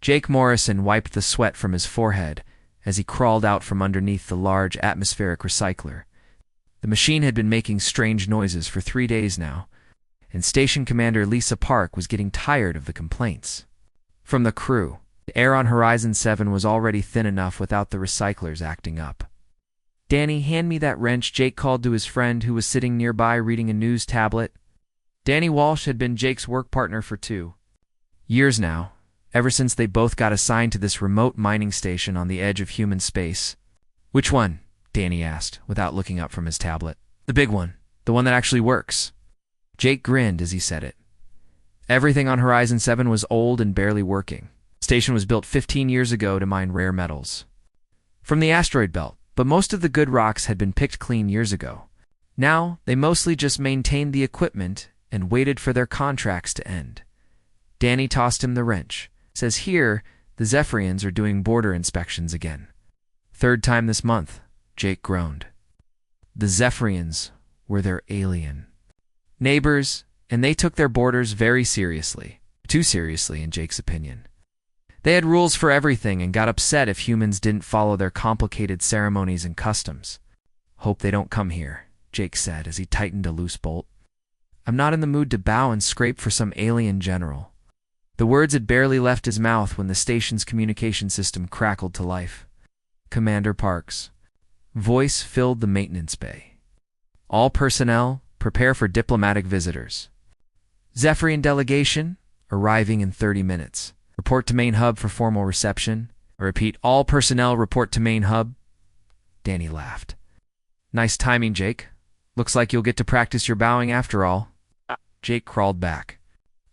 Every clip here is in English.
Jake Morrison wiped the sweat from his forehead as he crawled out from underneath the large atmospheric recycler. The machine had been making strange noises for 3 days now, and Station Commander Lisa Park was getting tired of the complaints from the crew. The air on Horizon 7 was already thin enough without the recyclers acting up. "Danny, hand me that wrench," Jake called to his friend who was sitting nearby reading a news tablet. Danny Walsh had been Jake's work partner for 2 years now, ever since they both got assigned to this remote mining station on the edge of human space. "Which one?" Danny asked, without looking up from his tablet. "The big one. The one that actually works." Jake grinned as he said it. Everything on Horizon 7 was old and barely working. The station was built 15 years ago to mine rare metals from the asteroid belt, but most of the good rocks had been picked clean years ago. Now, they mostly just maintained the equipment and waited for their contracts to end. Danny tossed him the wrench. "Says here, the Zephyrians are doing border inspections again. 3rd time this month," Jake groaned. The Zephyrians were their alien neighbors, and they took their borders very seriously. Too seriously, in Jake's opinion. They had rules for everything and got upset if humans didn't follow their complicated ceremonies and customs. "Hope they don't come here," Jake said as he tightened a loose bolt. "I'm not in the mood to bow and scrape for some alien general." The words had barely left his mouth when the station's communication system crackled to life. Commander Park's voice filled the maintenance bay. "All personnel, prepare for diplomatic visitors. Zephyrian delegation, arriving in 30 minutes. Report to main hub for formal reception. I repeat, all personnel report to main hub." Danny laughed. "Nice timing, Jake. Looks like you'll get to practice your bowing after all." Jake crawled back.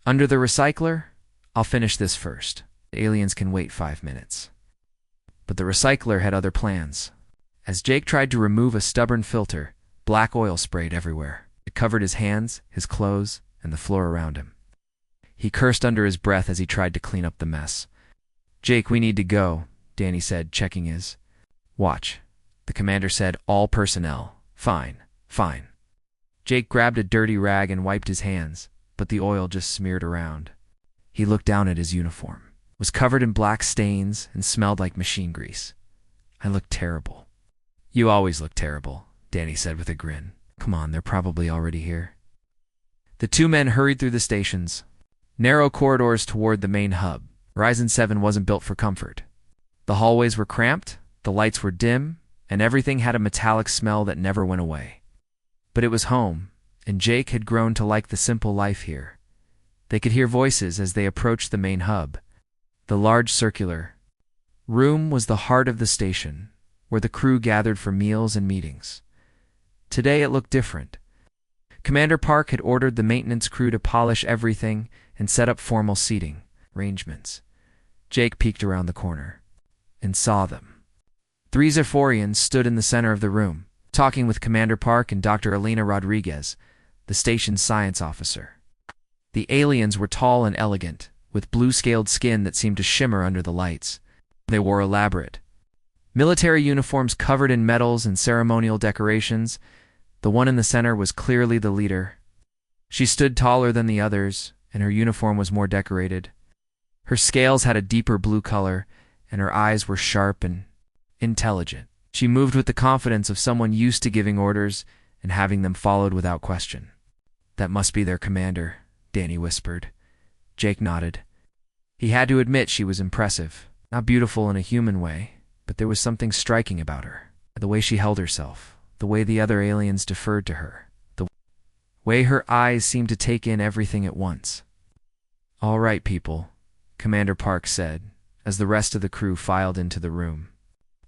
"Under the recycler? I'll finish this first. The aliens can wait 5 minutes." But the recycler had other plans. As Jake tried to remove a stubborn filter, black oil sprayed everywhere. It covered his hands, his clothes, and the floor around him. He cursed under his breath as he tried to clean up the mess. "Jake, we need to go," Danny said, checking his watch. The commander said, "All personnel. Fine, fine." Jake grabbed a dirty rag and wiped his hands, but the oil just smeared around. He looked down at his uniform. It was covered in black stains and smelled like machine grease. "I look terrible." "You always look terrible," Danny said with a grin. "Come on, they're probably already here." The 2 men hurried through the stations, narrow corridors toward the main hub. Horizon 7 wasn't built for comfort. The hallways were cramped, the lights were dim, and everything had a metallic smell that never went away. But it was home, and Jake had grown to like the simple life here. They could hear voices as they approached the main hub. The large circular room was the heart of the station, where the crew gathered for meals and meetings. Today it looked different. Commander Park had ordered the maintenance crew to polish everything and set up formal seating arrangements. Jake peeked around the corner and saw them. 3 Zephyrians stood in the center of the room, talking with Commander Park and Dr. Elena Rodriguez, the station's science officer. The aliens were tall and elegant, with blue-scaled skin that seemed to shimmer under the lights. They wore elaborate military uniforms covered in medals and ceremonial decorations. The one in the center was clearly the leader. She stood taller than the others, and her uniform was more decorated. Her scales had a deeper blue color, and her eyes were sharp and intelligent. She moved with the confidence of someone used to giving orders and having them followed without question. "That must be their commander," Danny whispered. Jake nodded. He had to admit she was impressive. Not beautiful in a human way, but there was something striking about her. The way she held herself, the way the other aliens deferred to her, the way her eyes seemed to take in everything at once. "All right, people," Commander Park said, as the rest of the crew filed into the room.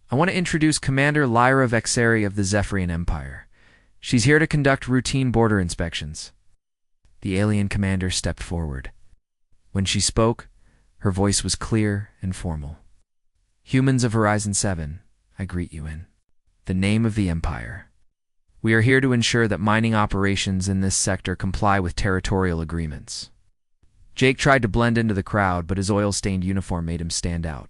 "I want to introduce Commander Lyra Vexeri of the Zephyrian Empire. She's here to conduct routine border inspections." The alien commander stepped forward. When she spoke, her voice was clear and formal. "Humans of Horizon 7, I greet you in the name of the Empire. We are here to ensure that mining operations in this sector comply with territorial agreements." Jake tried to blend into the crowd, but his oil-stained uniform made him stand out.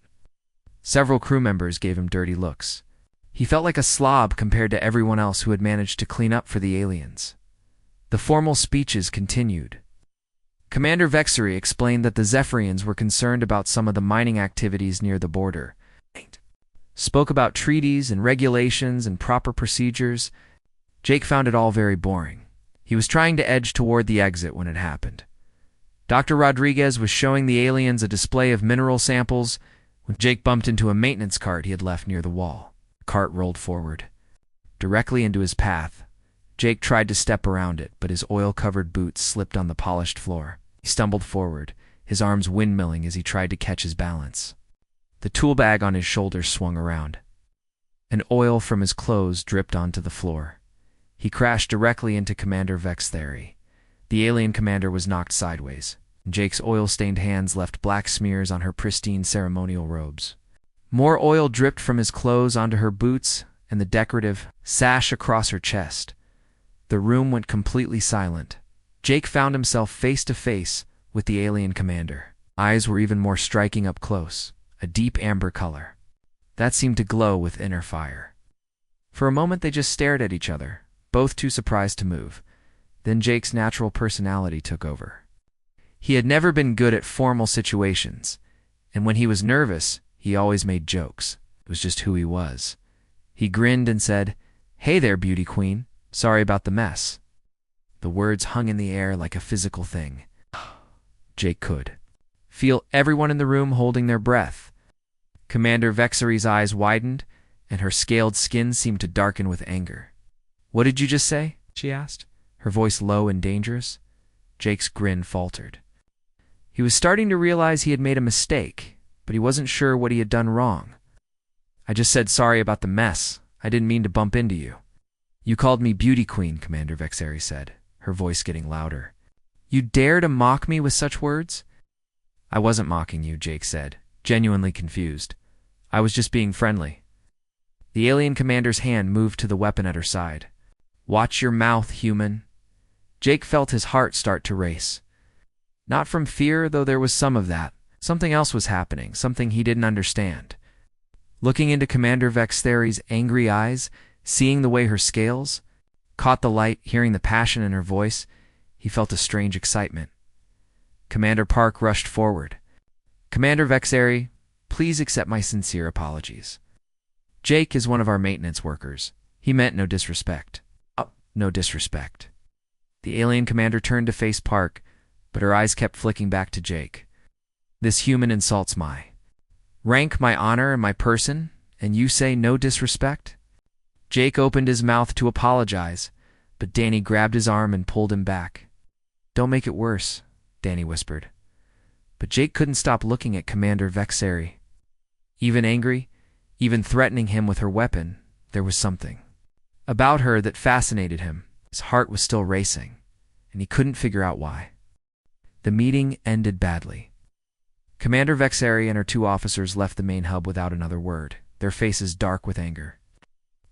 Several crew members gave him dirty looks. He felt like a slob compared to everyone else who had managed to clean up for the aliens. The formal speeches continued. Commander Vexery explained that the Zephyrians were concerned about some of the mining activities near the border. Spoke about treaties and regulations and proper procedures. Jake found it all very boring. He was trying to edge toward the exit when it happened. Dr. Rodriguez was showing the aliens a display of mineral samples when Jake bumped into a maintenance cart he had left near the wall. The cart rolled forward, directly into his path. Jake tried to step around it, but his oil-covered boots slipped on the polished floor. He stumbled forward, his arms windmilling as he tried to catch his balance. The tool bag on his shoulder swung around, and oil from his clothes dripped onto the floor. He crashed directly into Commander Vexery. The alien commander was knocked sideways, and Jake's oil-stained hands left black smears on her pristine ceremonial robes. More oil dripped from his clothes onto her boots and the decorative sash across her chest. The room went completely silent. Jake found himself face to face with the alien commander. Eyes were even more striking up close, a deep amber color that seemed to glow with inner fire. For a moment they just stared at each other, both too surprised to move. Then Jake's natural personality took over. He had never been good at formal situations, and when he was nervous, he always made jokes. It was just who he was. He grinned and said, "Hey there, beauty queen. Sorry about the mess." The words hung in the air like a physical thing. Jake could feel everyone in the room holding their breath. Commander Vexery's eyes widened, and her scaled skin seemed to darken with anger. "What did you just say?" she asked, her voice low and dangerous. Jake's grin faltered. He was starting to realize he had made a mistake, but he wasn't sure what he had done wrong. "I just said sorry about the mess. I didn't mean to bump into you." "You called me beauty queen," Commander Vexery said, her voice getting louder. "You dare to mock me with such words?" "I wasn't mocking you," Jake said, genuinely confused. "I was just being friendly." The alien commander's hand moved to the weapon at her side. "Watch your mouth, human." Jake felt his heart start to race. Not from fear, though there was some of that. Something else was happening, something he didn't understand. Looking into Commander Vexery's angry eyes, seeing the way her scales caught the light, hearing the passion in her voice, he felt a strange excitement. Commander Park rushed forward. "Commander Vexery, please accept my sincere apologies. Jake is one of our maintenance workers. He meant no disrespect." "No disrespect." The alien commander turned to face Park, but her eyes kept flicking back to Jake. "This human insults my rank, my honor, and my person, and you say no disrespect?" Jake opened his mouth to apologize, but Danny grabbed his arm and pulled him back. "Don't make it worse," Danny whispered. But Jake couldn't stop looking at Commander Vexery. Even angry, even threatening him with her weapon, there was something about her that fascinated him. His heart was still racing, and he couldn't figure out why. The meeting ended badly. Commander Vexery and her two officers left the main hub without another word, their faces dark with anger.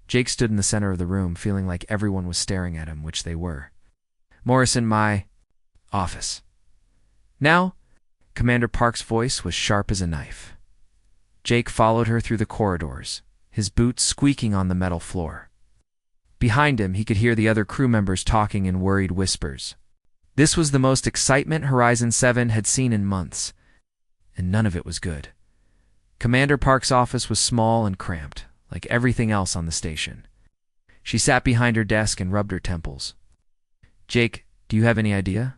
Jake stood in the center of the room, feeling like everyone was staring at him, which they were. "Morrison, my office." "Now?" Commander Park's voice was sharp as a knife. Jake followed her through the corridors, his boots squeaking on the metal floor. Behind him, he could hear the other crew members talking in worried whispers. This was the most excitement Horizon 7 had seen in months, and none of it was good. Commander Park's office was small and cramped, like everything else on the station. She sat behind her desk and rubbed her temples. "Jake, do you have any idea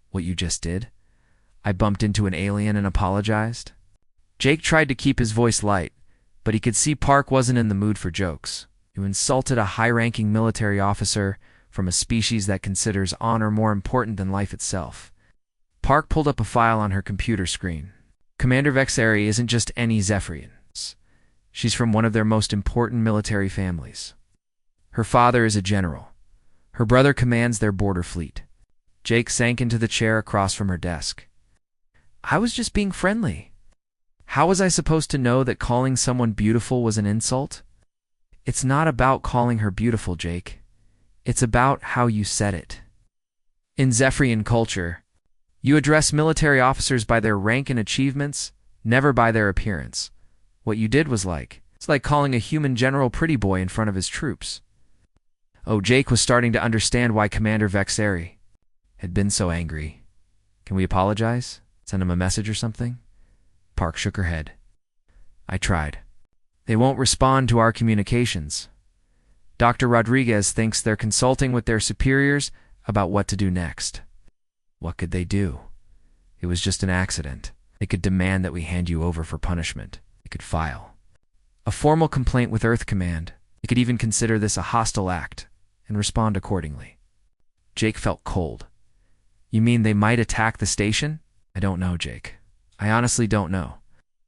what you just did?" "I bumped into an alien and apologized." Jake tried to keep his voice light, but he could see Park wasn't in the mood for jokes. "You insulted a high-ranking military officer from a species that considers honor more important than life itself." Park pulled up a file on her computer screen. "Commander Vexery isn't just any Zephyrian. She's from one of their most important military families. Her father is a general. Her brother commands their border fleet." Jake sank into the chair across from her desk. "I was just being friendly. How was I supposed to know that calling someone beautiful was an insult?" "It's not about calling her beautiful, Jake. It's about how you said it. In Zephyrian culture, you address military officers by their rank and achievements, never by their appearance. What you did was it's like calling a human general pretty boy in front of his troops." Oh, Jake was starting to understand why Commander Vexery had been so angry. Can we apologize? Send him a message or something? Park shook her head. I tried. They won't respond to our communications. Dr. Rodriguez thinks they're consulting with their superiors about what to do next. What could they do? It was just an accident. They could demand that we hand you over for punishment. They could file a formal complaint with Earth Command. They could even consider this a hostile act and respond accordingly. Jake felt cold. You mean they might attack the station? I don't know, Jake. I honestly don't know.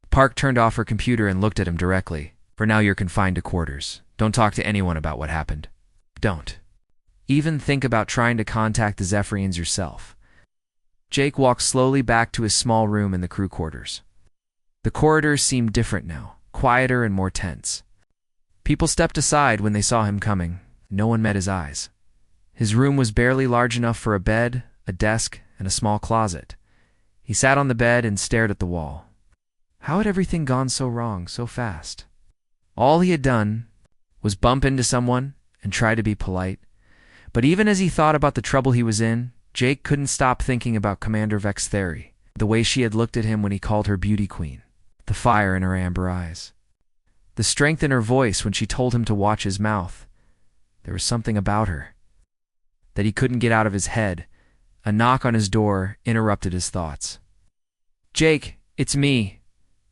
Park turned off her computer and looked at him directly. For now, you're confined to quarters. Don't talk to anyone about what happened. Don't. Even think about trying to contact the Zephyrians yourself. Jake walked slowly back to his small room in the crew quarters. The corridors seemed different now, quieter and more tense. People stepped aside when they saw him coming. No one met his eyes. His room was barely large enough for a bed, a desk, and a small closet. He sat on the bed and stared at the wall. How had everything gone so wrong so fast? All he had done was bump into someone and try to be polite. But even as he thought about the trouble he was in, Jake couldn't stop thinking about Commander Vex's theory, the way she had looked at him when he called her beauty queen, the fire in her amber eyes, the strength in her voice when she told him to watch his mouth. There was something about her that he couldn't get out of his head. A knock on his door interrupted his thoughts. Jake, it's me,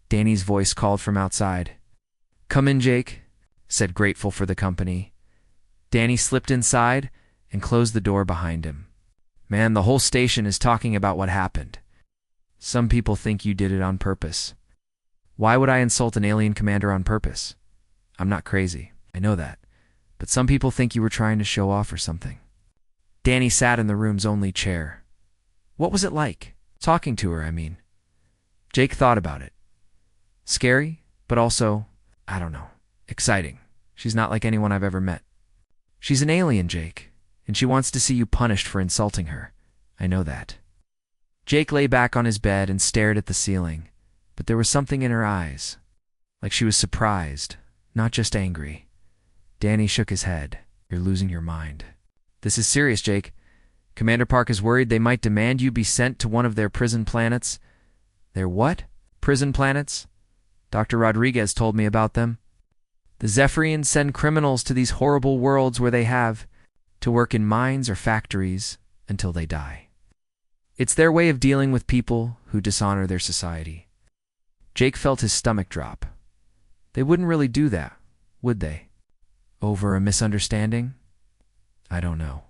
Danny's voice called from outside. Come in, Jake, said, grateful for the company. Danny slipped inside and closed the door behind him. Man, the whole station is talking about what happened. Some people think you did it on purpose. Why would I insult an alien commander on purpose? I'm not crazy, I know that. But some people think you were trying to show off or something. Danny sat in the room's only chair. What was it like? Talking to her, I mean. Jake thought about it. Scary, but also, I don't know, exciting. She's not like anyone I've ever met. She's an alien, Jake, and she wants to see you punished for insulting her. I know that. Jake lay back on his bed and stared at the ceiling, but there was something in her eyes, like she was surprised, not just angry. Danny shook his head. You're losing your mind. This is serious, Jake. Commander Park is worried they might demand you be sent to one of their prison planets. Their what? Prison planets? Dr. Rodriguez told me about them. The Zephyrians send criminals to these horrible worlds where they have to work in mines or factories until they die. It's their way of dealing with people who dishonor their society. Jake felt his stomach drop. They wouldn't really do that, would they? Over a misunderstanding? I don't know.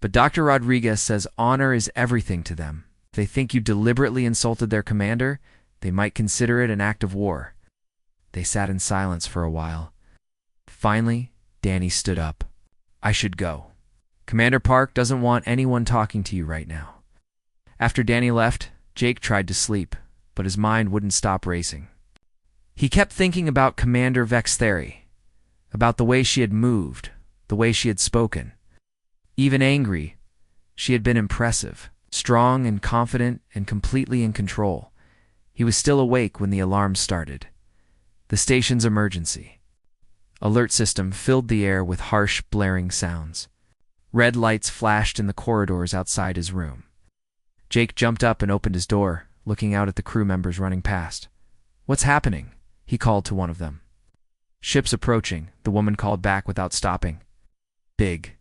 But Dr. Rodriguez says honor is everything to them. If they think you deliberately insulted their commander, they might consider it an act of war. They sat in silence for a while. Finally, Danny stood up. I should go. Commander Park doesn't want anyone talking to you right now. After Danny left, Jake tried to sleep, but his mind wouldn't stop racing. He kept thinking about Commander Vex's theory, about the way she had moved, the way she had spoken. Even angry, she had been impressive, strong and confident and completely in control. He was still awake when the alarm started. The station's emergency alert system filled the air with harsh, blaring sounds. Red lights flashed in the corridors outside his room. Jake jumped up and opened his door, looking out at the crew members running past. What's happening? He called to one of them. Ship's approaching, the woman called back without stopping. Big.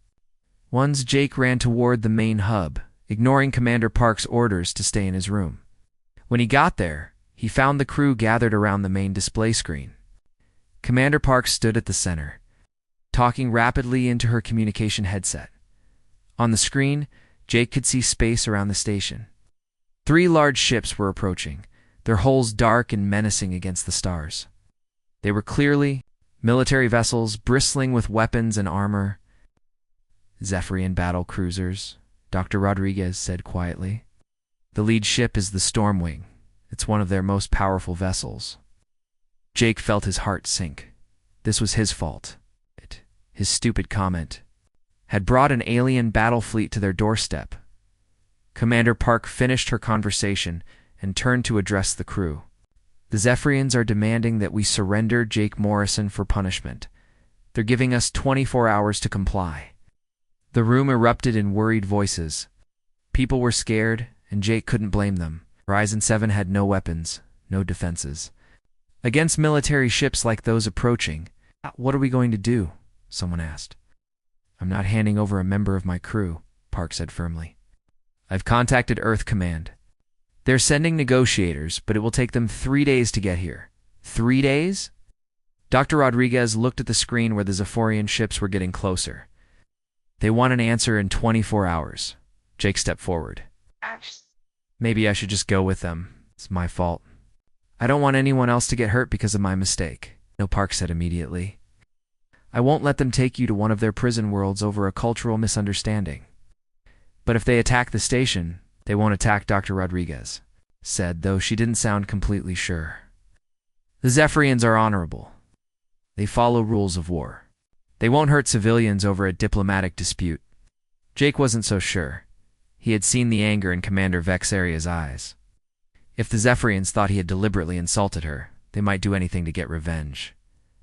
Once Jake ran toward the main hub, ignoring Commander Park's orders to stay in his room. When he got there, he found the crew gathered around the main display screen. Commander Park stood at the center, talking rapidly into her communication headset. On the screen, Jake could see space around the station. 3 large ships were approaching, their hulls dark and menacing against the stars. They were clearly military vessels bristling with weapons and armor. Zephyrian battle cruisers, Dr. Rodriguez said quietly. The lead ship is the Stormwing. It's one of their most powerful vessels. Jake felt his heart sink. This was his fault. His stupid comment had brought an alien battle fleet to their doorstep. Commander Park finished her conversation and turned to address the crew. The Zephyrians are demanding that we surrender Jake Morrison for punishment. They're giving us 24 hours to comply. The room erupted in worried voices. People were scared, and Jake couldn't blame them. Horizon 7 had no weapons, no defenses. Against military ships like those approaching, what are we going to do? Someone asked. I'm not handing over a member of my crew, Park said firmly. I've contacted Earth Command. They're sending negotiators, but it will take them 3 days to get here. 3 days? Dr. Rodriguez looked at the screen where the Zephyrian ships were getting closer. They want an answer in 24 hours. Jake stepped forward. Maybe I should just go with them. It's my fault. I don't want anyone else to get hurt because of my mistake, No, Park said immediately. I won't let them take you to one of their prison worlds over a cultural misunderstanding. But if they attack the station, they won't attack Dr. Rodriguez, said, though she didn't sound completely sure. The Zephyrians are honorable. They follow rules of war. They won't hurt civilians over a diplomatic dispute. Jake wasn't so sure. He had seen the anger in Commander Vexaria's eyes. If the Zephyrians thought he had deliberately insulted her, they might do anything to get revenge.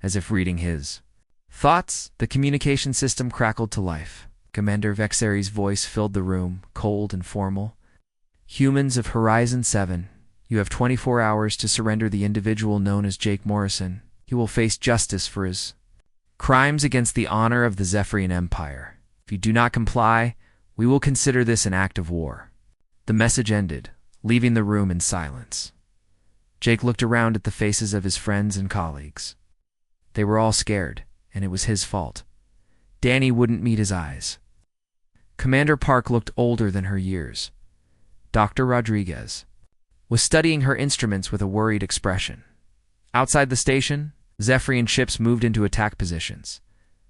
As if reading his thoughts, the communication system crackled to life. Commander Vexari's voice filled the room, cold and formal. Humans of Horizon 7, you have 24 hours to surrender the individual known as Jake Morrison. He will face justice for his crimes against the honor of the Zephyrian Empire. If you do not comply, we will consider this an act of war. The message ended, leaving the room in silence. Jake looked around at the faces of his friends and colleagues. They were all scared, and it was his fault. Danny wouldn't meet his eyes. Commander Park looked older than her years. Dr. Rodriguez was studying her instruments with a worried expression. Outside the station, Zephyrian ships moved into attack positions.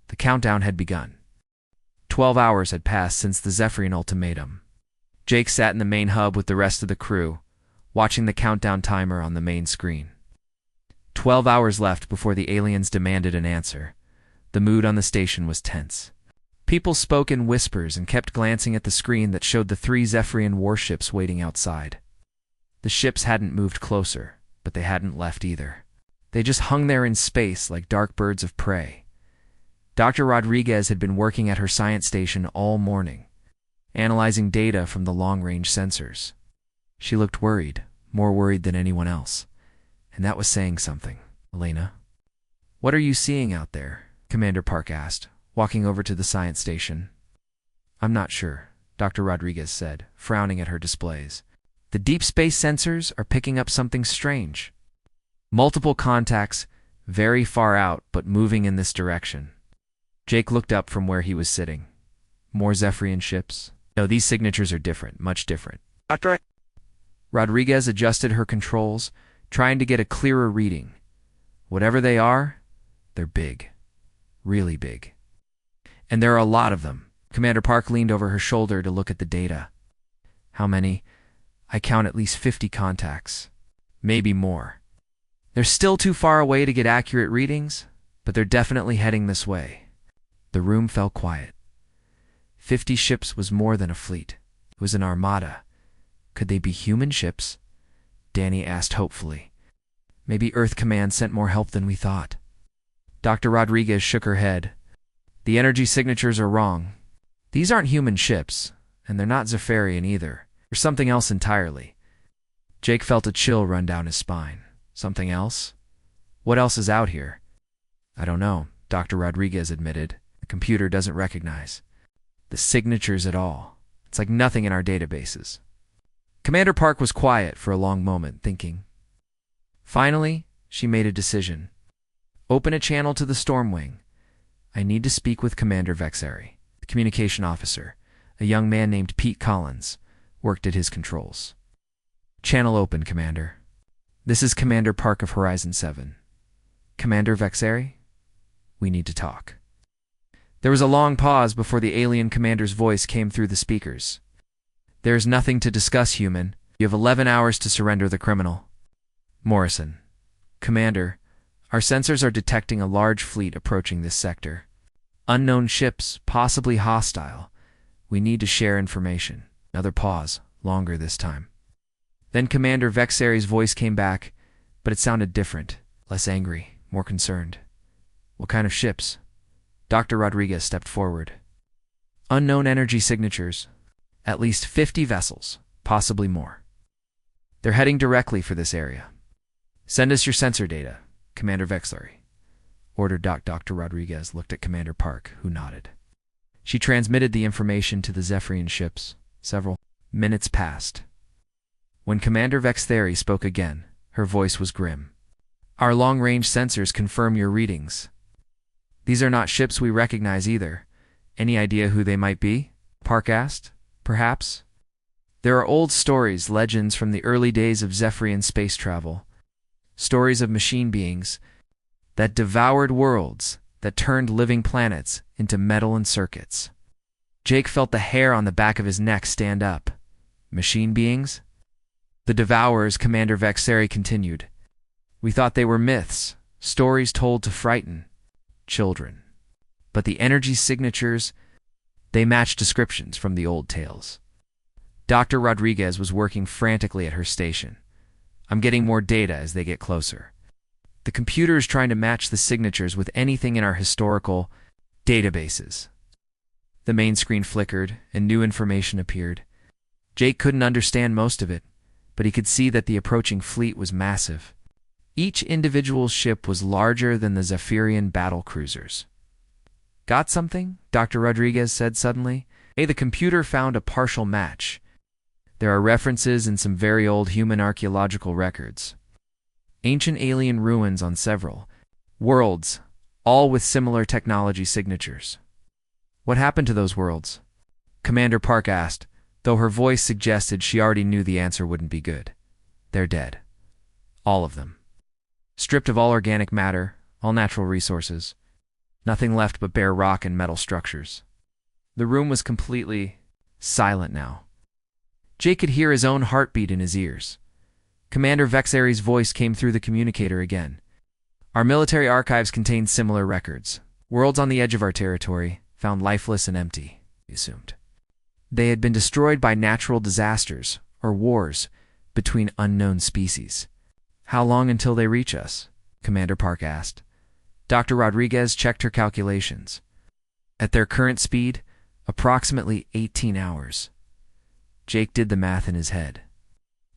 The countdown had begun. 12 hours had passed since the Zephyrian ultimatum. Jake sat in the main hub with the rest of the crew, watching the countdown timer on the main screen. 12 hours left before the aliens demanded an answer. The mood on the station was tense. People spoke in whispers and kept glancing at the screen that showed the 3 Zephyrian warships waiting outside. The ships hadn't moved closer, but they hadn't left either. They just hung there in space like dark birds of prey. Dr. Rodriguez had been working at her science station all morning, analyzing data from the long-range sensors. She looked worried, more worried than anyone else. And that was saying something. Elena? What are you seeing out there? Commander Park asked, walking over to the science station. I'm not sure, Dr. Rodriguez said, frowning at her displays. The deep space sensors are picking up something strange. Multiple contacts, very far out, but moving in this direction. Jake looked up from where he was sitting. More Zephyrian ships? No, these signatures are different, much different. Doctor? Rodriguez adjusted her controls, trying to get a clearer reading. Whatever they are, they're big. Really big. And there are a lot of them. Commander Park leaned over her shoulder to look at the data. How many? I count at least 50 contacts. Maybe more. They're still too far away to get accurate readings, but they're definitely heading this way. The room fell quiet. 50 ships was more than a fleet. It was an armada. Could they be human ships? Danny asked hopefully. Maybe Earth Command sent more help than we thought. Dr. Rodriguez shook her head. The energy signatures are wrong. These aren't human ships, and they're not Zephyrian either. They're something else entirely. Jake felt a chill run down his spine. Something else? What else is out here? I don't know, Dr. Rodriguez admitted. The computer doesn't recognize the signatures at all. It's like nothing in our databases. Commander Park was quiet for a long moment, thinking. Finally, she made a decision. Open a channel to the Stormwing. I need to speak with Commander Vexari. The communication officer, a young man named Pete Collins, worked at his controls. Channel open, Commander. This is Commander Park of Horizon 7. Commander Vexari? We need to talk. There was a long pause before the alien commander's voice came through the speakers. There is nothing to discuss, human. You have 11 hours to surrender the criminal. Morrison. Commander, our sensors are detecting a large fleet approaching this sector. Unknown ships, possibly hostile. We need to share information. Another pause, longer this time. Then Commander Vexari's voice came back, but it sounded different, less angry, more concerned. What kind of ships? Dr. Rodriguez stepped forward. Unknown energy signatures. At least 50 vessels, possibly more. They're heading directly for this area. Send us your sensor data, Commander Vexlery, ordered Dr. Rodriguez looked at Commander Park, who nodded. She transmitted the information to the Zephyrian ships. Several minutes passed. When Commander Vexlery spoke again, her voice was grim. Our long-range sensors confirm your readings. These are not ships we recognize either. Any idea who they might be? Park asked. Perhaps? There are old stories, legends from the early days of Zephyrian space travel. Stories of machine beings that devoured worlds, that turned living planets into metal and circuits. Jake felt the hair on the back of his neck stand up. Machine beings? The devourers, Commander Vexlery continued. We thought they were myths, stories told to frighten children. But the energy signatures, they match descriptions from the old tales. Dr. Rodriguez was working frantically at her station. I'm getting more data as they get closer. The computer is trying to match the signatures with anything in our historical databases. The main screen flickered, and new information appeared. Jake couldn't understand most of it, but he could see that the approaching fleet was massive. Each individual ship was larger than the Zephyrian battle cruisers. Got something? Dr. Rodriguez said suddenly. The computer found a partial match. There are references in some very old human archaeological records. Ancient alien ruins on several worlds, all with similar technology signatures. What happened to those worlds? Commander Park asked, though her voice suggested she already knew the answer wouldn't be good. They're dead. All of them. Stripped of all organic matter, all natural resources. Nothing left but bare rock and metal structures. The room was completely silent now. Jake could hear his own heartbeat in his ears. Commander Vexlery's voice came through the communicator again. Our military archives contain similar records. Worlds on the edge of our territory, found lifeless and empty, he assumed. They had been destroyed by natural disasters, or wars, between unknown species. How long until they reach us? Commander Park asked. Dr. Rodriguez checked her calculations. At their current speed, approximately 18 hours. Jake did the math in his head.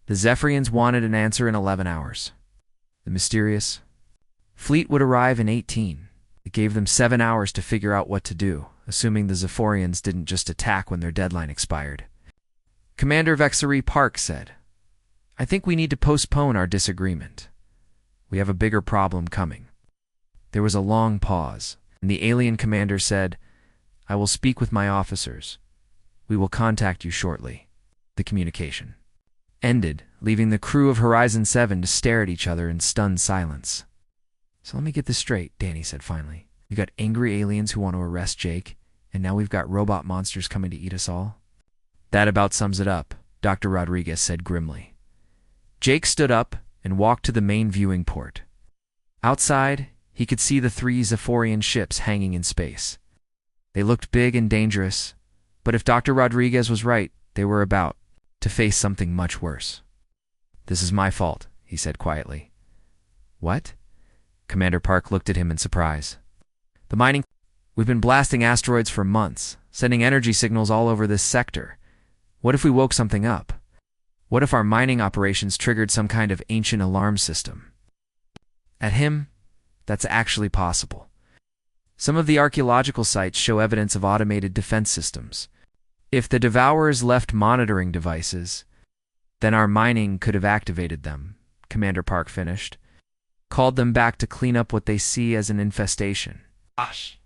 The Zephyrians wanted an answer in 11 hours. The mysterious fleet would arrive in 18. It gave them 7 hours to figure out what to do, assuming the Zephyrians didn't just attack when their deadline expired. Commander Vexlery Park said, I think we need to postpone our disagreement. We have a bigger problem coming. There was a long pause, and the alien commander said, I will speak with my officers. We will contact you shortly. The communication ended, leaving the crew of Horizon 7 to stare at each other in stunned silence. So let me get this straight, Danny said finally. You got angry aliens who want to arrest Jake, and now we've got robot monsters coming to eat us all? That about sums it up, Dr. Rodriguez said grimly. Jake stood up and walked to the main viewing port. Outside, he could see the 3 Zephyrian ships hanging in space. They looked big and dangerous, but if Dr. Rodriguez was right, they were about to face something much worse. This is my fault, he said quietly. What? Commander Park looked at him in surprise. The mining... We've been blasting asteroids for months, sending energy signals all over this sector. What if we woke something up? What if our mining operations triggered some kind of ancient alarm system? At him, that's actually possible. Some of the archaeological sites show evidence of automated defense systems. If the Devourers left monitoring devices, then our mining could have activated them, Commander Park finished. Called them back to clean up what they see as an infestation. Gosh.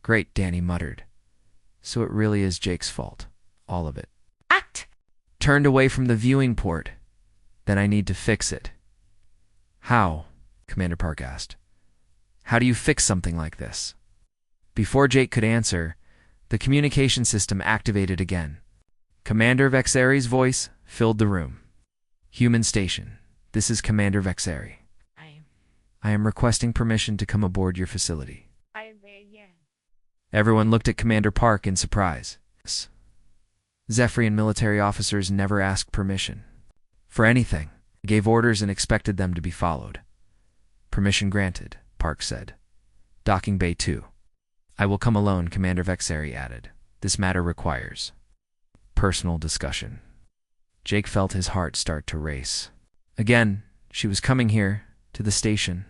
Great, Danny muttered. So it really is Jake's fault. All of it. Act! Turned away from the viewing port. Then I need to fix it. How? Commander Park asked. How do you fix something like this? Before Jake could answer, the communication system activated again. Commander Vexlery's voice filled the room. Human station. This is Commander Vexlery. I am requesting permission to come aboard your facility. Everyone looked at Commander Park in surprise. Zephyrian military officers never asked permission. For anything, they gave orders and expected them to be followed. Permission granted, Park said. Docking Bay 2. I will come alone, Commander Vexlery added. This matter requires personal discussion. Jake felt his heart start to race. Again, she was coming here, to the station.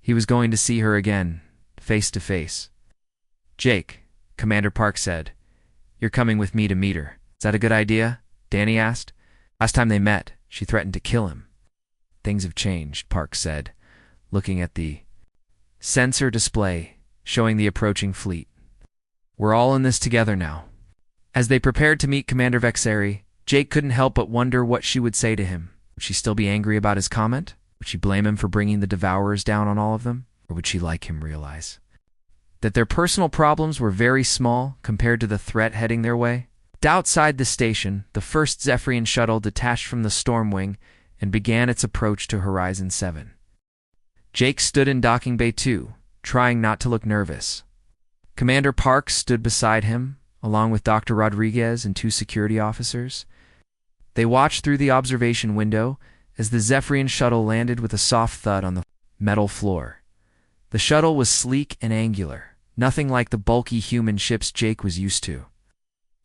He was going to see her again, face to face. "Jake," Commander Park said, "you're coming with me to meet her. Is that a good idea?" Danny asked. Last time they met, she threatened to kill him. "Things have changed," Park said, looking at the sensor display showing the approaching fleet. "We're all in this together now." As they prepared to meet Commander Vexeri, Jake couldn't help but wonder what she would say to him. Would she still be angry about his comment? Would she blame him for bringing the Devourers down on all of them? Or would she like him realize that their personal problems were very small compared to the threat heading their way? Outside the station, the first Zephyrian shuttle detached from the storm wing and began its approach to Horizon 7. Jake stood in docking bay 2, trying not to look nervous. Commander Park stood beside him, along with Dr. Rodriguez and 2 security officers. They watched through the observation window as the Zephyrian shuttle landed with a soft thud on the metal floor. The shuttle was sleek and angular, nothing like the bulky human ships Jake was used to.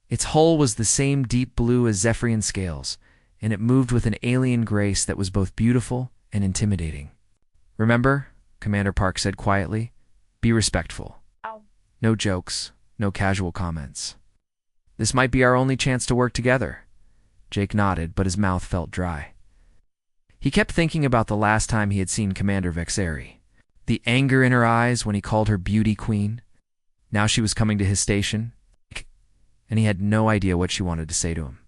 Its hull was the same deep blue as Zephyrian scales, and it moved with an alien grace that was both beautiful and intimidating. "Remember," Commander Park said quietly, "be respectful. No jokes, no casual comments. This might be our only chance to work together." Jake nodded, but his mouth felt dry. He kept thinking about the last time he had seen Commander Vexeri. The anger in her eyes when he called her beauty queen. Now she was coming to his station, and he had no idea what she wanted to say to him.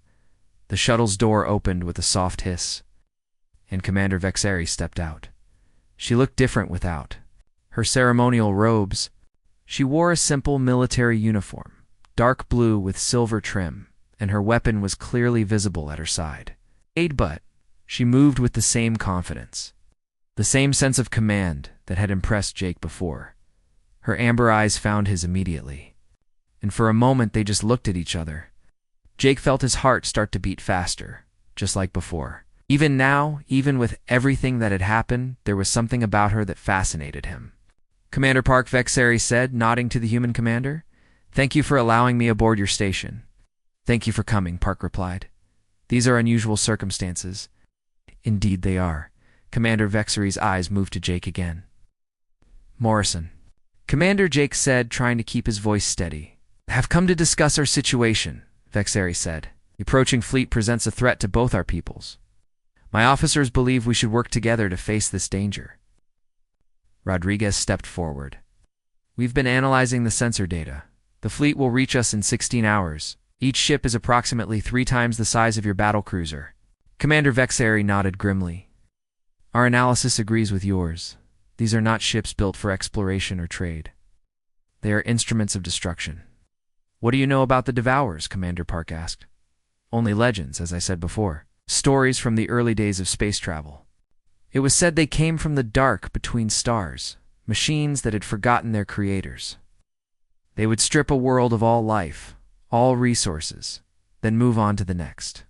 The shuttle's door opened with a soft hiss, and Commander Vexeri stepped out. She looked different without her ceremonial robes. She wore a simple military uniform, dark blue with silver trim, and her weapon was clearly visible at her side. But she moved with the same confidence, the same sense of command that had impressed Jake before. Her amber eyes found his immediately, and for a moment they just looked at each other. Jake felt his heart start to beat faster, just like before. Even now, even with everything that had happened, there was something about her that fascinated him. "Commander Park," Vexeri said, nodding to the human commander. "Thank you for allowing me aboard your station." "Thank you for coming," Park replied. "These are unusual circumstances." "Indeed they are." Commander Vexeri's eyes moved to Jake again. "Morrison," Commander Jake said, trying to keep his voice steady. "Have come to discuss our situation," Vexeri said. "The approaching fleet presents a threat to both our peoples. My officers believe we should work together to face this danger." Rodriguez stepped forward. "We've been analyzing the sensor data. The fleet will reach us in 16 hours. Each ship is approximately 3 times the size of your battlecruiser." Commander Vexeri nodded grimly. "Our analysis agrees with yours. These are not ships built for exploration or trade. They are instruments of destruction." "What do you know about the Devourers?" Commander Park asked. "Only legends, as I said before. Stories from the early days of space travel. It was said they came from the dark between stars, machines that had forgotten their creators. They would strip a world of all life, all resources, then move on to the next."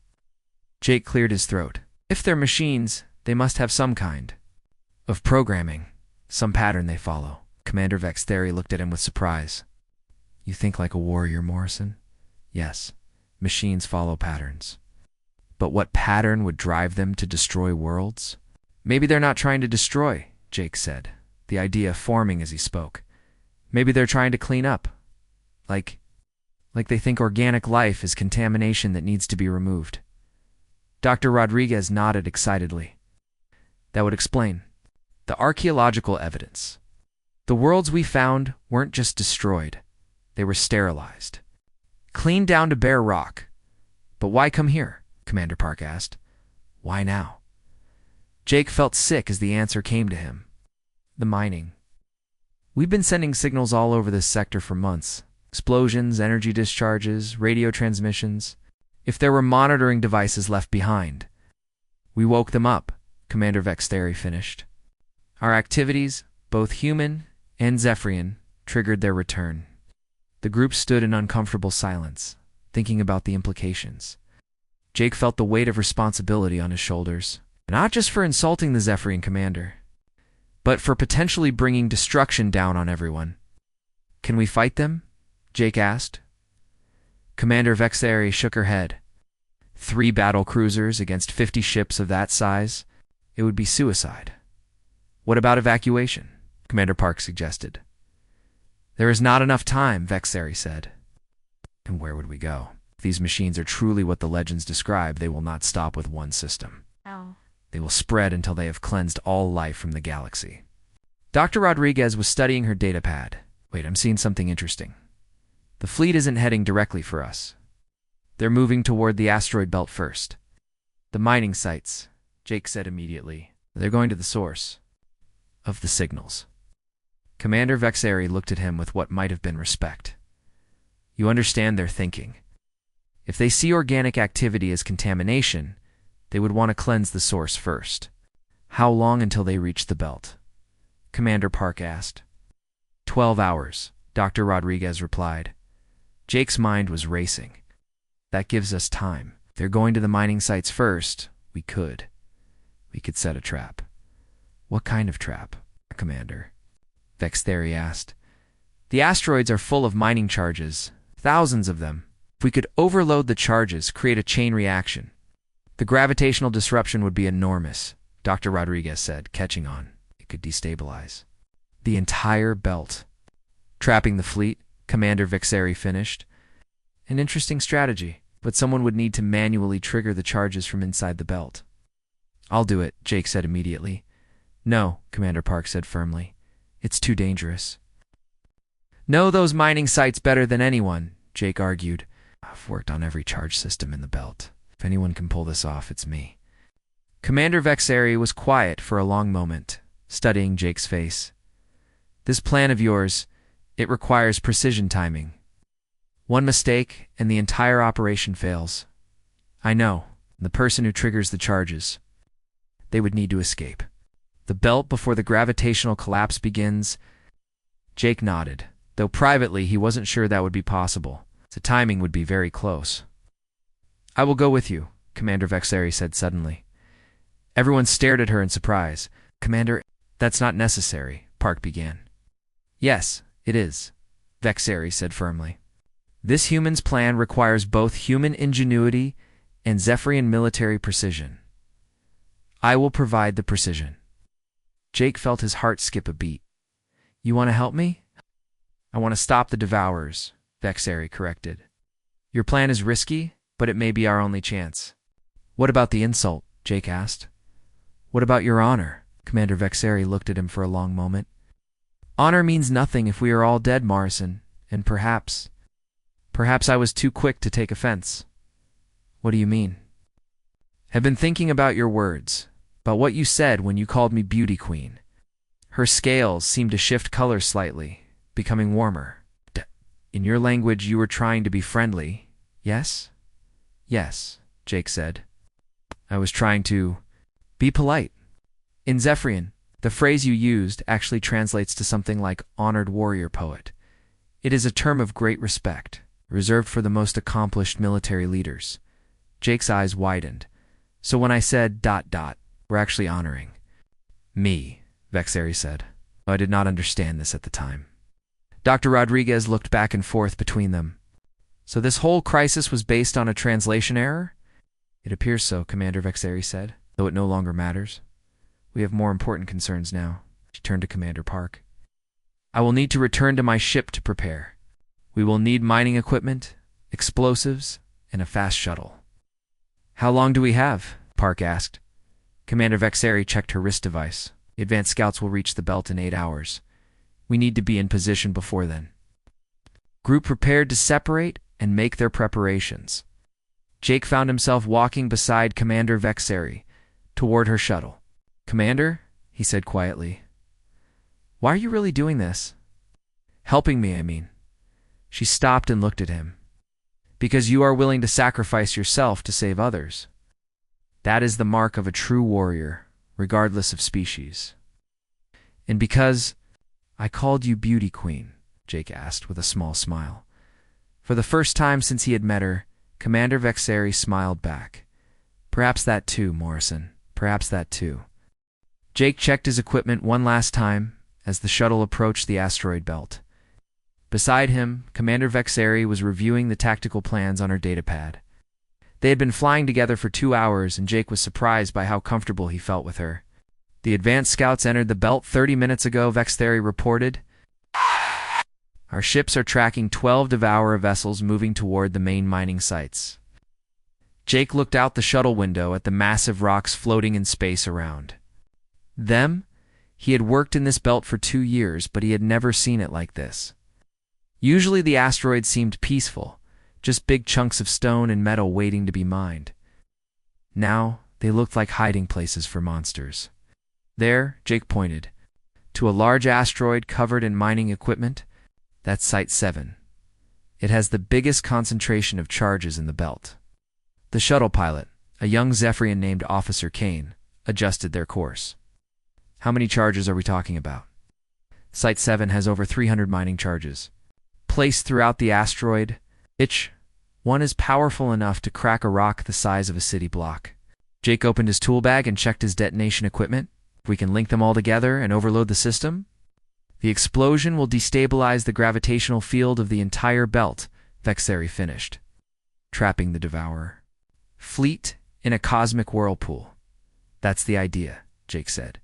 Jake cleared his throat. If they're machines, they must have some kind of programming, some pattern they follow. Commander Vexeri looked at him with surprise. "You think like a warrior, Morrison?" "Yes, machines follow patterns. But what pattern would drive them to destroy worlds?" "Maybe they're not trying to destroy," Jake said, the idea forming as he spoke. "Maybe they're trying to clean up. Like they think organic life is contamination that needs to be removed." Dr. Rodriguez nodded excitedly. "That would explain the archaeological evidence. The worlds we found weren't just destroyed. They were sterilized, cleaned down to bare rock." "But why come here?" Commander Park asked. "Why now?" Jake felt sick as the answer came to him. "The mining. We've been sending signals all over this sector for months. Explosions, energy discharges, radio transmissions. If there were monitoring devices left behind, we woke them up," Commander Vexeri finished. "Our activities, both human and Zephyrian, triggered their return." The group stood in uncomfortable silence, thinking about the implications. Jake felt the weight of responsibility on his shoulders, not just for insulting the Zephyrian commander, but for potentially bringing destruction down on everyone. "Can we fight them?" Jake asked. Commander Vexeri shook her head. 3 battle cruisers against 50 ships of that size? It would be suicide. What about evacuation? Commander Park suggested. There is not enough time, Vexari said. And where would we go? If these machines are truly what the legends describe, they will not stop with one system. Oh. They will spread until they have cleansed all life from the galaxy. Dr. Rodriguez was studying her datapad. Wait, I'm seeing something interesting. The fleet isn't heading directly for us. They're moving toward the asteroid belt first. The mining sites, Jake said immediately. They're going to the source of the signals. Commander Vexari looked at him with what might have been respect. You understand their thinking. If they see organic activity as contamination, they would want to cleanse the source first. How long until they reach the belt? Commander Park asked. 12 hours, Dr. Rodriguez replied. Jake's mind was racing. That gives us time. If they're going to the mining sites first, we could set a trap. What kind of trap, Commander? Vexari asked. The asteroids are full of mining charges, thousands of them. If we could overload the charges, create a chain reaction, the gravitational disruption would be enormous, Dr. Rodriguez said, catching on. It could destabilize the entire belt. Trapping the fleet, Commander Vexari finished. An interesting strategy, but someone would need to manually trigger the charges from inside the belt. I'll do it, Jake said immediately. No, Commander Park said firmly. It's too dangerous. Know those mining sites better than anyone, Jake argued. I've worked on every charge system in the belt. If anyone can pull this off, it's me. Commander Vexari was quiet for a long moment, studying Jake's face. This plan of yours, it requires precision timing. One mistake, and the entire operation fails. I know, the person who triggers the charges. They would need to escape. The belt before the gravitational collapse begins. Jake nodded, though privately he wasn't sure that would be possible. The timing would be very close. I will go with you, Commander Vexari said suddenly. Everyone stared at her in surprise. Commander, that's not necessary, Park began. Yes, it is, Vexari said firmly. This human's plan requires both human ingenuity and Zephyrian military precision. I will provide the precision. Jake felt his heart skip a beat. You want to help me? I want to stop the Devourers, Vexari corrected. Your plan is risky, but it may be our only chance. What about the insult? Jake asked. What about your honor? Commander Vexari looked at him for a long moment. Honor means nothing if we are all dead, Morrison, and perhaps I was too quick to take offense. What do you mean? Have been thinking about your words, about what you said when you called me Beauty Queen. Her scales seemed to shift color slightly, becoming warmer. In your language, you were trying to be friendly, yes? Yes, Jake said. I was trying to be polite. In Zephyrian, the phrase you used actually translates to something like honored warrior poet. It is a term of great respect, reserved for the most accomplished military leaders. Jake's eyes widened. So when I said ... we're actually honoring me, Vexari said. I did not understand this at the time. Dr. Rodriguez looked back and forth between them. So this whole crisis was based on a translation error? It appears so, Commander Vexari said, though it no longer matters. We have more important concerns now. She turned to Commander Park. I will need to return to my ship to prepare. We will need mining equipment, explosives, and a fast shuttle. How long do we have? Park asked. Commander Vexari checked her wrist device. The advanced scouts will reach the belt in 8 hours. We need to be in position before then. Group prepared to separate and make their preparations. Jake found himself walking beside Commander Vexari toward her shuttle. Commander, he said quietly. Why are you really doing this? Helping me, I mean. She stopped and looked at him. Because you are willing to sacrifice yourself to save others. That is the mark of a true warrior, regardless of species. And because I called you Beauty Queen, Jake asked with a small smile. For the first time since he had met her, Commander Vexari smiled back. Perhaps that too, Morrison. Perhaps that too. Jake checked his equipment one last time as the shuttle approached the asteroid belt. Beside him, Commander Vexari was reviewing the tactical plans on her datapad. They had been flying together for 2 hours, and Jake was surprised by how comfortable he felt with her. The advanced scouts entered the belt 30 minutes ago, Vextheri reported. Our ships are tracking 12 Devourer vessels moving toward the main mining sites. Jake looked out the shuttle window at the massive rocks floating in space around them. He had worked in this belt for 2 years, but he had never seen it like this. Usually the asteroids seemed peaceful, just big chunks of stone and metal waiting to be mined. Now they looked like hiding places for monsters. There, Jake pointed, to a large asteroid covered in mining equipment. That's Site 7. It has the biggest concentration of charges in the belt. The shuttle pilot, a young Zephyrian named Officer Kane, adjusted their course. How many charges are we talking about? Site 7 has over 300 mining charges. Placed throughout the asteroid, each one is powerful enough to crack a rock the size of a city block. Jake opened his tool bag and checked his detonation equipment. If we can link them all together and overload the system, the explosion will destabilize the gravitational field of the entire belt, Vextheri finished, trapping the Devourer fleet in a cosmic whirlpool. That's the idea, Jake said.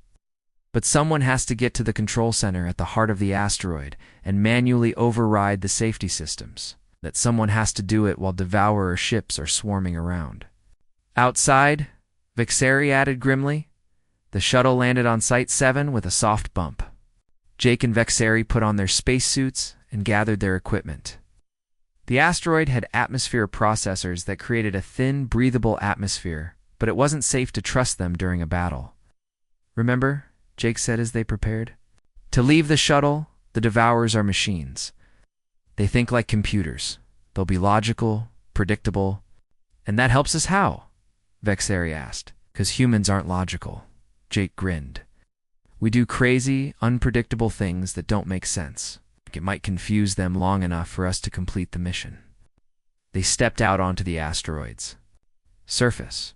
But someone has to get to the control center at the heart of the asteroid and manually override the safety systems. That someone has to do it while Devourer ships are swarming around. Outside, Vextheri added grimly, the shuttle landed on Site 7 with a soft bump. Jake and Vextheri put on their spacesuits and gathered their equipment. The asteroid had atmosphere processors that created a thin, breathable atmosphere, but it wasn't safe to trust them during a battle. Remember, Jake said as they prepared. To leave the shuttle, the Devourers are machines. They think like computers. They'll be logical, predictable. And that helps us how? Vextheri asked. 'Cause humans aren't logical. Jake grinned. We do crazy, unpredictable things that don't make sense. It might confuse them long enough for us to complete the mission. They stepped out onto the asteroid's surface.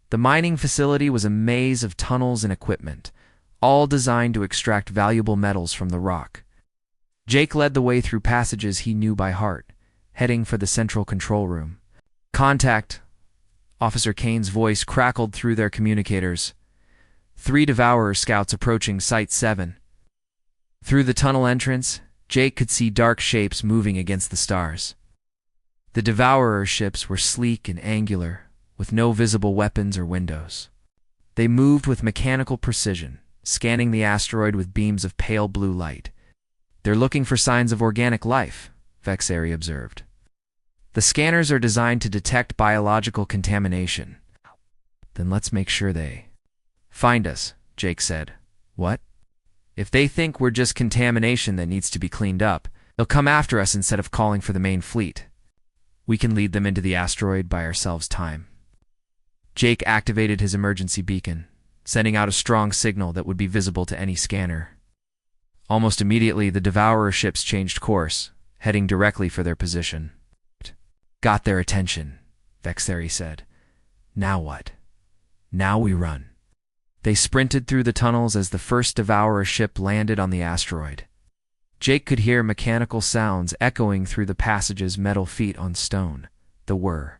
The mining facility was a maze of tunnels and equipment, all designed to extract valuable metals from the rock. Jake led the way through passages he knew by heart, heading for the central control room. Contact! Officer Kane's voice crackled through their communicators. 3 Devourer scouts approaching Site 7. Through the tunnel entrance, Jake could see dark shapes moving against the stars. The Devourer ships were sleek and angular, with no visible weapons or windows. They moved with mechanical precision, scanning the asteroid with beams of pale blue light. They're looking for signs of organic life, Vextheri observed. The scanners are designed to detect biological contamination. Then let's make sure they find us, Jake said. What? If they think we're just contamination that needs to be cleaned up, they'll come after us instead of calling for the main fleet. We can lead them into the asteroid by ourselves time. Jake activated his emergency beacon, sending out a strong signal that would be visible to any scanner. Almost immediately, the Devourer ships changed course, heading directly for their position. Got their attention, Vextheri said. Now what? Now we run. They sprinted through the tunnels as the first Devourer ship landed on the asteroid. Jake could hear mechanical sounds echoing through the passage's metal feet on stone, the whir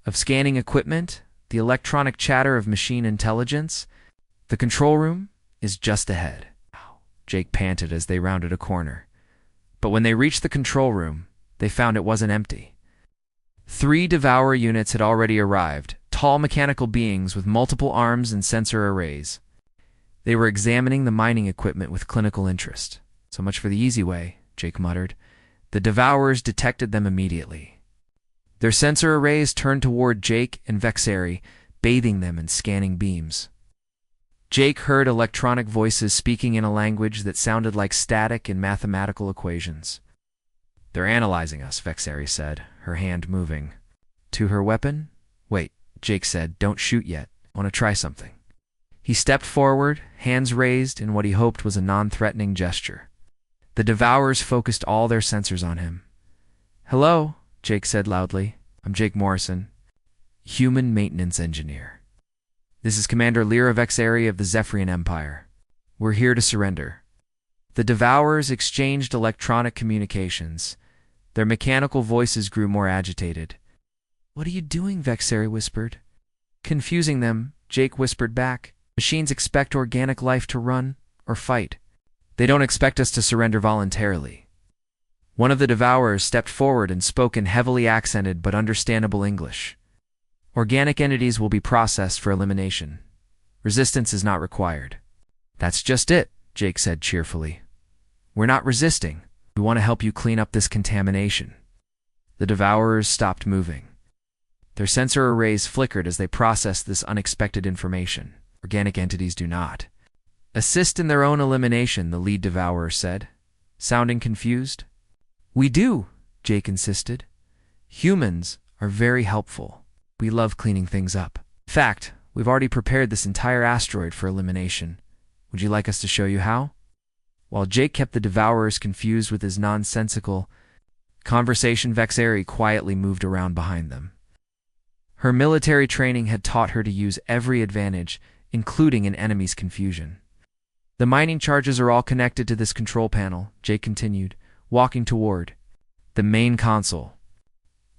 of scanning equipment, the electronic chatter of machine intelligence. The control room is just ahead, Jake panted as they rounded a corner. But when they reached the control room, they found it wasn't empty. 3 Devourer units had already arrived, tall mechanical beings with multiple arms and sensor arrays. They were examining the mining equipment with clinical interest. So much for the easy way, Jake muttered. The Devourers detected them immediately. Their sensor arrays turned toward Jake and Vextheri, bathing them in scanning beams. Jake heard electronic voices speaking in a language that sounded like static and mathematical equations. They're analyzing us, Vextheri said, her hand moving. To her weapon? Wait, Jake said, don't shoot yet. Want to try something. He stepped forward, hands raised in what he hoped was a non-threatening gesture. The Devourers focused all their sensors on him. Hello, Jake said loudly. I'm Jake Morrison, Human Maintenance Engineer. This is Commander Lyra Vextheri of the Zephyrian Empire. We're here to surrender. The Devourers exchanged electronic communications. Their mechanical voices grew more agitated. "What are you doing?" Vexari whispered. Confusing them, Jake whispered back, "Machines expect organic life to run or fight. They don't expect us to surrender voluntarily." One of the devourers stepped forward and spoke in heavily accented but understandable English. "Organic entities will be processed for elimination. Resistance is not required." "That's just it," Jake said cheerfully. "We're not resisting. We want to help you clean up this contamination." The devourers stopped moving. Their sensor arrays flickered as they processed this unexpected information. "Organic entities do not assist in their own elimination," the lead devourer said, sounding confused. "We do," Jake insisted. "Humans are very helpful. We love cleaning things up. In fact, we've already prepared this entire asteroid for elimination. Would you like us to show you how?" While Jake kept the devourers confused with his nonsensical conversation, Vexari quietly moved around behind them. Her military training had taught her to use every advantage, including an enemy's confusion. "The mining charges are all connected to this control panel," Jake continued, walking toward the main console.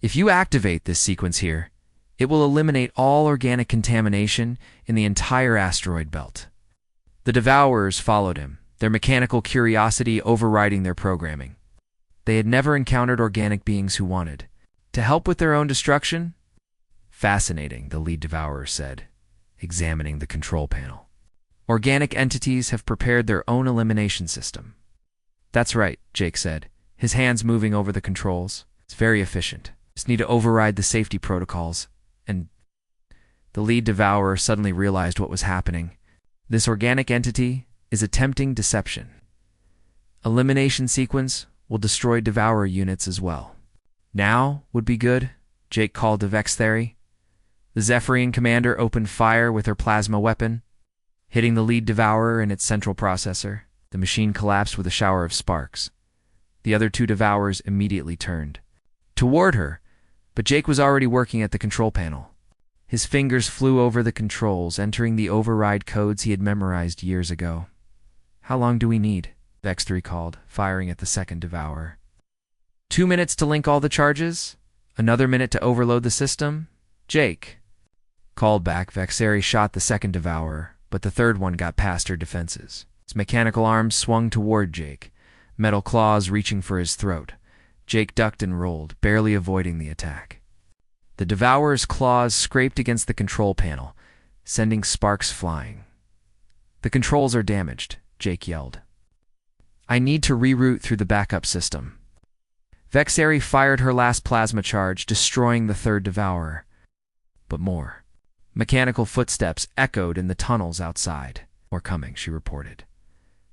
"If you activate this sequence here, it will eliminate all organic contamination in the entire asteroid belt." The devourers followed him, their mechanical curiosity overriding their programming. They had never encountered organic beings who wanted to help with their own destruction. "Fascinating," the lead devourer said, examining the control panel. "Organic entities have prepared their own elimination system." "That's right," Jake said, his hands moving over the controls. "It's very efficient. Just need to override the safety protocols." And the lead devourer suddenly realized what was happening. This organic entity is attempting deception. Elimination sequence will destroy devourer units as well. "Now would be good," Jake called to Vexari. The Zephyrian commander opened fire with her plasma weapon, hitting the lead devourer in its central processor. The machine collapsed with a shower of sparks. The other two devourers immediately turned toward her, but Jake was already working at the control panel. His fingers flew over the controls, entering the override codes he had memorized years ago. "How long do we need?" Vex3 called, firing at the second devourer. 2 minutes to link all the charges? Another minute to overload the system? Jake called back. Vexari shot the second devourer, but the third one got past her defenses. His mechanical arms swung toward Jake, metal claws reaching for his throat. Jake ducked and rolled, barely avoiding the attack. The devourer's claws scraped against the control panel, sending sparks flying. "The controls are damaged," Jake yelled. "I need to reroute through the backup system." Vexari fired her last plasma charge, destroying the third devourer. But more mechanical footsteps echoed in the tunnels outside. "More coming," she reported.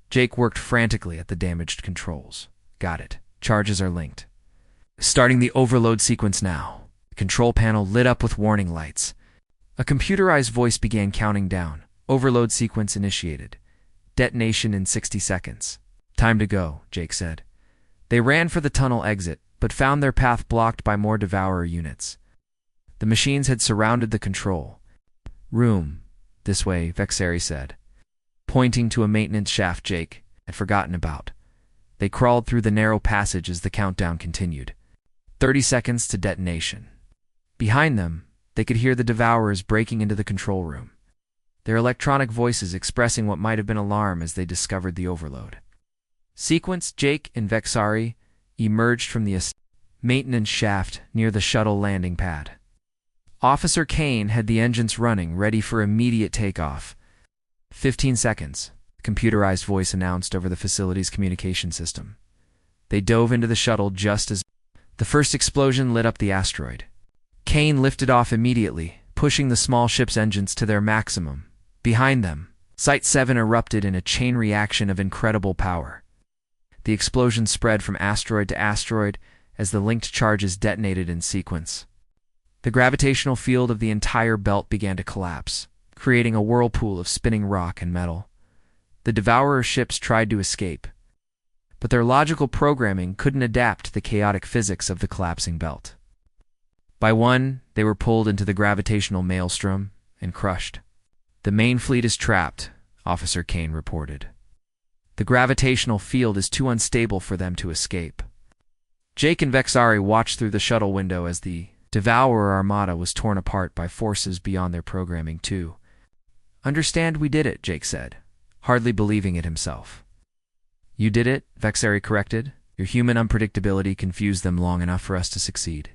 Jake worked frantically at the damaged controls. "Got it. Charges are linked. Starting the overload sequence now." The control panel lit up with warning lights. A computerized voice began counting down. "Overload sequence initiated. Detonation in 60 seconds. "Time to go," Jake said. They ran for the tunnel exit, but found their path blocked by more devourer units. The machines had surrounded the control room. "This way," Vexari said, pointing to a maintenance shaft Jake had forgotten about. They crawled through the narrow passage as the countdown continued. 30 seconds to detonation. Behind them, they could hear the devourers breaking into the control room, their electronic voices expressing what might have been alarm as they discovered the overload. Sequence, Jake and Vexari emerged from the maintenance shaft near the shuttle landing pad. Officer Kane had the engines running, ready for immediate takeoff. 15 seconds, the computerized voice announced over the facility's communication system. They dove into the shuttle just as the first explosion lit up the asteroid. Kane lifted off immediately, pushing the small ship's engines to their maximum. Behind them, Site 7 erupted in a chain reaction of incredible power. The explosion spread from asteroid to asteroid as the linked charges detonated in sequence. The gravitational field of the entire belt began to collapse, creating a whirlpool of spinning rock and metal. The devourer ships tried to escape, but their logical programming couldn't adapt to the chaotic physics of the collapsing belt. By one, they were pulled into the gravitational maelstrom and crushed. "The main fleet is trapped," Officer Kane reported. "The gravitational field is too unstable for them to escape." Jake and Vexari watched through the shuttle window as the Devourer Armada was torn apart by forces beyond their programming, too. "Understand we did it," Jake said, hardly believing it himself. "You did it," Vexari corrected. "Your human unpredictability confused them long enough for us to succeed."